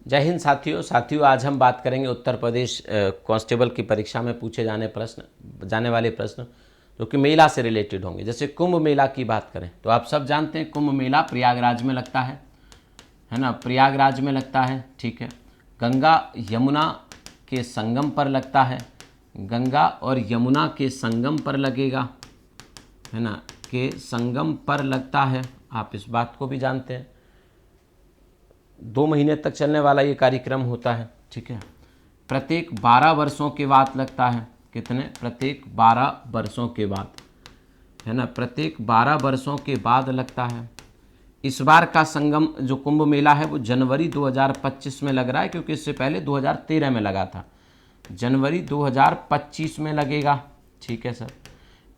जय हिंद साथियों आज हम बात करेंगे उत्तर प्रदेश कांस्टेबल की परीक्षा में पूछे जाने वाले प्रश्न जो कि मेला से रिलेटेड होंगे। जैसे कुंभ मेला की बात करें तो आप सब जानते हैं कुंभ मेला प्रयागराज में लगता है ना, प्रयागराज में लगता है। ठीक है, गंगा यमुना के संगम पर लगता है, गंगा और यमुना के संगम पर लगेगा, है ना, के संगम पर लगता है। आप इस बात को भी जानते हैं। 2 महीने तक चलने वाला ये कार्यक्रम होता है। ठीक है, प्रत्येक 12 वर्षों के बाद लगता है। कितने? प्रत्येक 12 वर्षों के बाद, है ना, प्रत्येक 12 वर्षों के बाद लगता है। इस बार का संगम जो कुंभ मेला है वो जनवरी 2025 में लग रहा है, क्योंकि इससे पहले 2013 में लगा था। जनवरी 2025 में लगेगा। ठीक है सर,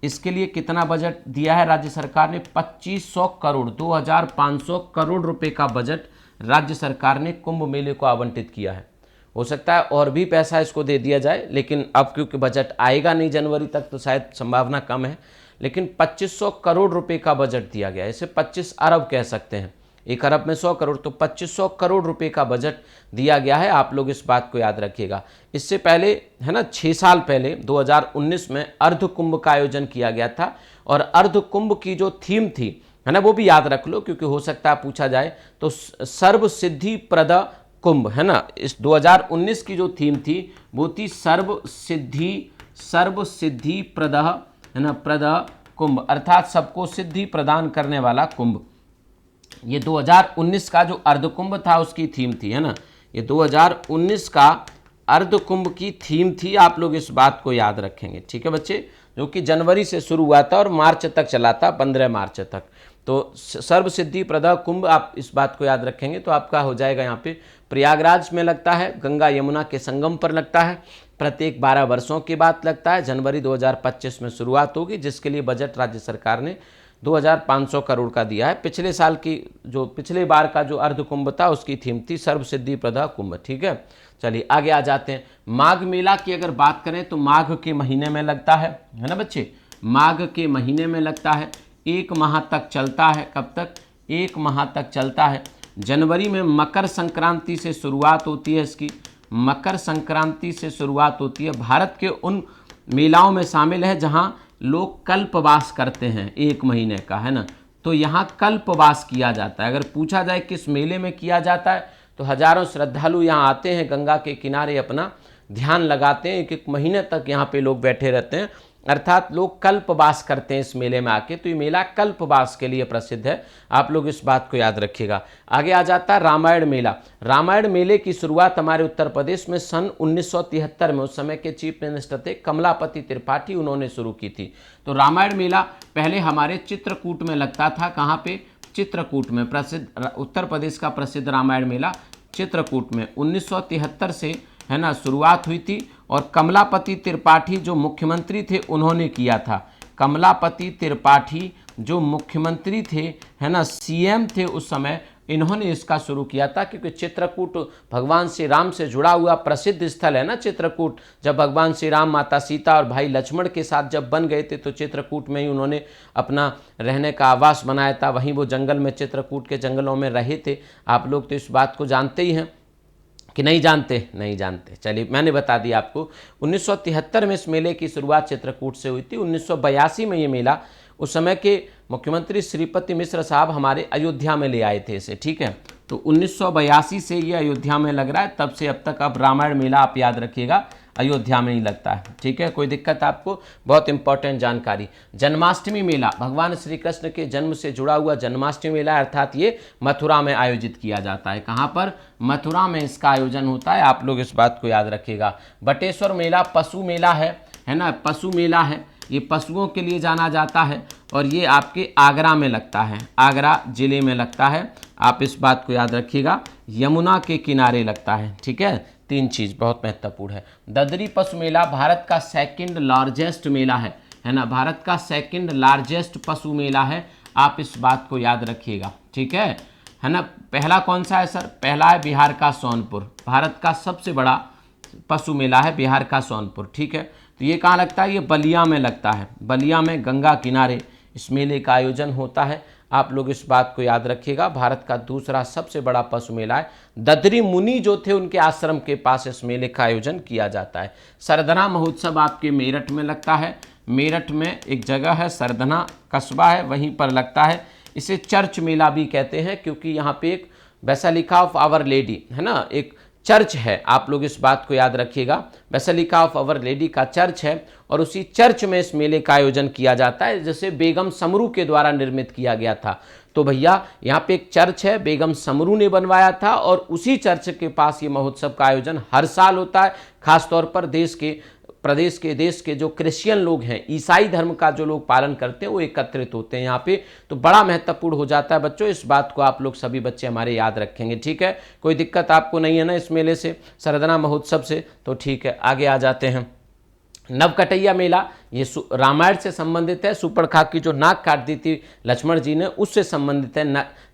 इसके लिए कितना बजट दिया है राज्य सरकार ने? 2500 करोड़ 2500 करोड़ रुपए का बजट राज्य सरकार ने कुंभ मेले को आवंटित किया है। हो सकता है और भी पैसा इसको दे दिया जाए, लेकिन अब क्योंकि बजट आएगा नहीं जनवरी तक तो शायद संभावना कम है। लेकिन 2500 करोड़ रुपए का बजट दिया गया है। इसे 25 अरब कह सकते हैं। 1 अरब में 100 करोड़, तो 2500 करोड़ रुपए का बजट दिया गया है। आप लोग इस बात को याद रखिएगा। इससे पहले, है ना, 6 साल पहले 2019 में अर्ध कुंभ का आयोजन किया गया था, और अर्ध कुंभ की जो थीम थी, है ना, वो भी याद रख लो, क्योंकि हो सकता है पूछा जाए। तो सर्व सिद्धि प्रद कुंभ, है ना, इस 2019 की जो थीम थी वो थी सर्व सिद्धि प्रद, है ना, प्रद कुंभ, अर्थात सबको सिद्धि प्रदान करने वाला कुंभ। ये 2019 का जो अर्ध कुंभ था उसकी थीम थी, है ना, ये 2019 का अर्ध कुंभ की थीम थी। आप लोग इस बात को याद रखेंगे। ठीक है बच्चे, जो कि जनवरी से शुरू हुआ था और मार्च तक चला था, 15 मार्च तक। तो सर्व सिद्धि प्रद कुंभ, आप इस बात को याद रखेंगे तो आपका हो जाएगा। यहाँ पे प्रयागराज में लगता है, गंगा यमुना के संगम पर लगता है, प्रत्येक 12 वर्षों के बाद लगता है। जनवरी 2025 में शुरुआत होगी, जिसके लिए बजट राज्य सरकार ने 2500 करोड़ का दिया है। पिछले बार का जो अर्ध कुंभ था उसकी थीम थी सर्व सिद्धि प्रद कुंभ। ठीक है, चलिए आगे आ जाते हैं। माघ मेला की अगर बात करें तो माघ के महीने में लगता है ना बच्चे, माघ के महीने में लगता है। 1 माह तक चलता है। कब तक? 1 माह तक चलता है। जनवरी में मकर संक्रांति से शुरुआत होती है इसकी, मकर संक्रांति से शुरुआत होती है। भारत के उन मेलाओं में शामिल है जहां लोग कल्पवास करते हैं 1 महीने का, है ना, तो यहाँ कल्पवास किया जाता है। अगर पूछा जाए किस मेले में किया जाता है तो हजारों श्रद्धालु यहाँ आते हैं, गंगा के किनारे अपना ध्यान लगाते हैं। 1 महीने तक यहाँ पे लोग बैठे रहते हैं, अर्थात लोग कल्पवास करते हैं इस मेले में आके। तो ये मेला कल्पवास के लिए प्रसिद्ध है। आप लोग इस बात को याद रखिएगा। आगे आ जाता है रामायण मेला। रामायण मेले की शुरुआत हमारे उत्तर प्रदेश में सन 1973 में, उस समय के चीफ मिनिस्टर थे कमलापति त्रिपाठी, उन्होंने शुरू की थी। तो रामायण मेला पहले हमारे चित्रकूट में लगता था। कहाँ पे? चित्रकूट में। प्रसिद्ध उत्तर प्रदेश का प्रसिद्ध रामायण मेला चित्रकूट में 1973 से, है ना, शुरुआत हुई थी। और कमलापति त्रिपाठी जो मुख्यमंत्री थे उन्होंने किया था। कमलापति त्रिपाठी जो मुख्यमंत्री थे, है ना, सीएम थे उस समय, इन्होंने इसका शुरू किया था। क्योंकि चित्रकूट भगवान श्री राम से जुड़ा हुआ प्रसिद्ध स्थल है ना चित्रकूट। जब भगवान श्री राम, माता सीता और भाई लक्ष्मण के साथ जब बन गए थे तो चित्रकूट में ही उन्होंने अपना रहने का आवास बनाया था। वहीं वो जंगल में, चित्रकूट के जंगलों में रहे थे। आप लोग तो इस बात को जानते ही हैं कि नहीं जानते? नहीं जानते। चलिए मैंने बता दिया आपको। 1973 में इस मेले की शुरुआत चित्रकूट से हुई थी। 1982 में ये मेला, उस समय के मुख्यमंत्री श्रीपति मिश्र साहब हमारे अयोध्या में ले आए थे इसे। ठीक है, तो 1982 से ये अयोध्या में लग रहा है, तब से अब तक। अब रामायण मेला आप याद रखिएगा अयोध्या में ही लगता है। ठीक है, कोई दिक्कत आपको? बहुत इंपॉर्टेंट जानकारी। जन्माष्टमी मेला, भगवान श्री कृष्ण के जन्म से जुड़ा हुआ जन्माष्टमी मेला, अर्थात ये मथुरा में आयोजित किया जाता है। कहाँ पर? मथुरा में इसका आयोजन होता है। आप लोग इस बात को याद रखिएगा। बटेश्वर मेला पशु मेला है ना, पशु मेला है। ये पशुओं के लिए जाना जाता है और ये आपके आगरा में लगता है, आगरा जिले में लगता है। आप इस बात को याद रखिएगा, यमुना के किनारे लगता है। ठीक है, 3 चीज़ बहुत महत्वपूर्ण है। ददरी पशु मेला भारत का 2nd लार्जेस्ट मेला है ना, भारत का 2nd लार्जेस्ट पशु मेला है। आप इस बात को याद रखिएगा। ठीक है ना। पहला कौन सा है सर? पहला है बिहार का सोनपुर। भारत का सबसे बड़ा पशु मेला है बिहार का सोनपुर। ठीक है, तो ये कहाँ लगता है? ये बलिया में लगता है। बलिया में गंगा किनारे इस मेले का आयोजन होता है। आप लोग इस बात को याद रखिएगा। भारत का दूसरा सबसे बड़ा पशु मेला है। ददरी मुनि जो थे उनके आश्रम के पास इस मेले का आयोजन किया जाता है। सरधना महोत्सव आपके मेरठ में लगता है। मेरठ में एक जगह है सरधना कस्बा है, वहीं पर लगता है। इसे चर्च मेला भी कहते हैं क्योंकि यहाँ पे एक बेसिलिका ऑफ आवर लेडी है ना, एक चर्च है। आप लोग इस बात को याद रखिएगा, बेसिलिका ऑफ आवर लेडी का चर्च है और उसी चर्च में इस मेले का आयोजन किया जाता है, जिसे बेगम समरू के द्वारा निर्मित किया गया था। तो भैया यहाँ पे एक चर्च है, बेगम समरू ने बनवाया था और उसी चर्च के पास ये महोत्सव का आयोजन हर साल होता है। खासतौर पर देश के जो क्रिश्चियन लोग हैं, ईसाई धर्म का जो लोग पालन करते हैं, वो एकत्रित होते हैं यहाँ पे। तो बड़ा महत्वपूर्ण हो जाता है बच्चों, इस बात को आप लोग सभी बच्चे हमारे याद रखेंगे, ठीक है। कोई दिक्कत आपको नहीं है ना इस मेले से, सरधना महोत्सव से? तो ठीक है, आगे आ जाते हैं। नवकटैया मेला, ये रामायण से संबंधित है। सुपर्णखाग की जो नाक काट दी थी लक्ष्मण जी ने, उससे संबंधित है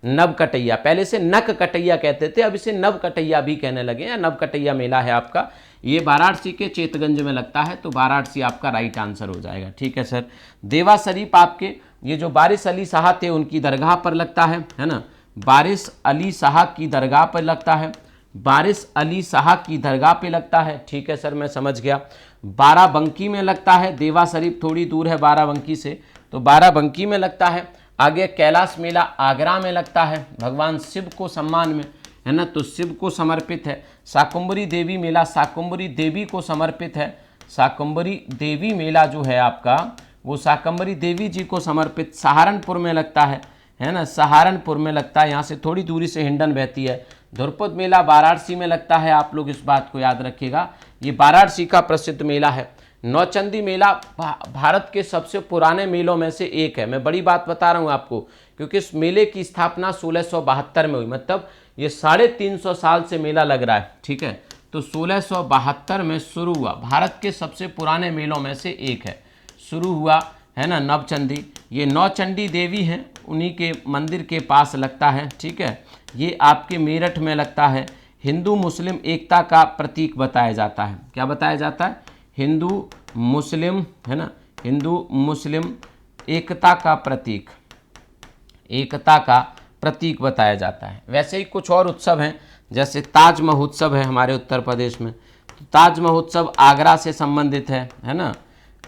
नवकटैया। पहले से नककटैया कहते थे, अब इसे नवकटैया भी कहने लगे हैं। नवकटैया मेला है आपका, ये वाराणसी के चेतगंज में लगता है, तो वाराणसी आपका राइट आंसर हो जाएगा, ठीक है सर। देवा शरीफ आपके ये जो वारिस अली शाह थे उनकी दरगाह पर लगता है ना, वारिस अली शाह की दरगाह पर लगता है, वारिस अली शाह की दरगाह पे लगता है, ठीक है सर, मैं समझ गया। बाराबंकी में लगता है, देवा शरीफ थोड़ी दूर है बाराबंकी से, तो बाराबंकी में लगता है। आगे कैलाश मेला आगरा में लगता है, भगवान शिव को सम्मान में है ना, तो शिव को समर्पित है। शाकुंभरी देवी मेला शाकुंभरी देवी को समर्पित है। शाकुंभरी देवी मेला जो है आपका, वो शाकुंभरी देवी जी को समर्पित सहारनपुर में लगता है ना, सहारनपुर में लगता है। यहाँ से थोड़ी दूरी से हिंडन बहती है। ध्रुपद मेला वाराणसी में लगता है, आप लोग इस बात को याद रखिएगा, ये वाराणसी का प्रसिद्ध मेला है। नौचंदी मेला भारत के सबसे पुराने मेलों में से एक है। मैं बड़ी बात बता रहा हूँ आपको, क्योंकि इस मेले की स्थापना 1672 में हुई, मतलब ये 350 साल से मेला लग रहा है, ठीक है। तो 1672 में शुरू हुआ, भारत के सबसे पुराने मेलों में से एक है, शुरू हुआ है ना नवचंदी। ये नौचंडी देवी हैं, उन्हीं के मंदिर के पास लगता है, ठीक है। ये आपके मेरठ में लगता है। हिंदू मुस्लिम एकता का प्रतीक बताया जाता है। क्या बताया जाता है? हिंदू मुस्लिम है ना, हिंदू मुस्लिम एकता का प्रतीक, एकता का प्रतीक बताया जाता है। वैसे ही कुछ और उत्सव हैं, जैसे ताज महोत्सव है हमारे उत्तर प्रदेश में, तो ताज महोत्सव आगरा से संबंधित है ना,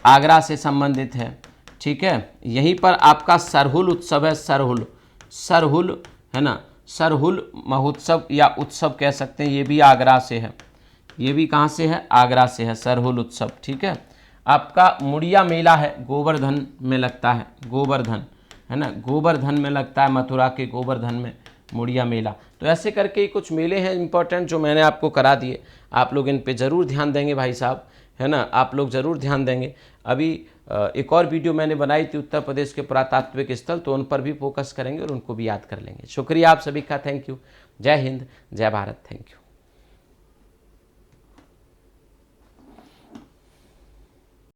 आगरा से संबंधित है, ठीक है। यहीं पर आपका सरहुल उत्सव है, सरहुल है ना, सरहुल महोत्सव या उत्सव कह सकते हैं, ये भी आगरा से है। ये भी कहाँ से है? आगरा से है सरहुल उत्सव, ठीक है। आपका मुड़िया मेला है, गोवर्धन में लगता है, गोवर्धन है ना, गोवर्धन में लगता है, मथुरा के गोवर्धन में मुड़िया मेला। तो ऐसे करके कुछ मेले हैं इंपॉर्टेंट जो मैंने आपको करा दिए, आप लोग इन पे ज़रूर ध्यान देंगे भाई साहब, है ना, आप लोग ज़रूर ध्यान देंगे। अभी एक और वीडियो मैंने बनाई थी उत्तर प्रदेश के पुरातात्विक स्थल, तो उन पर भी फोकस करेंगे और उनको भी याद कर लेंगे। शुक्रिया आप सभी का, थैंक यू। जय हिंद, जय भारत, थैंक यू।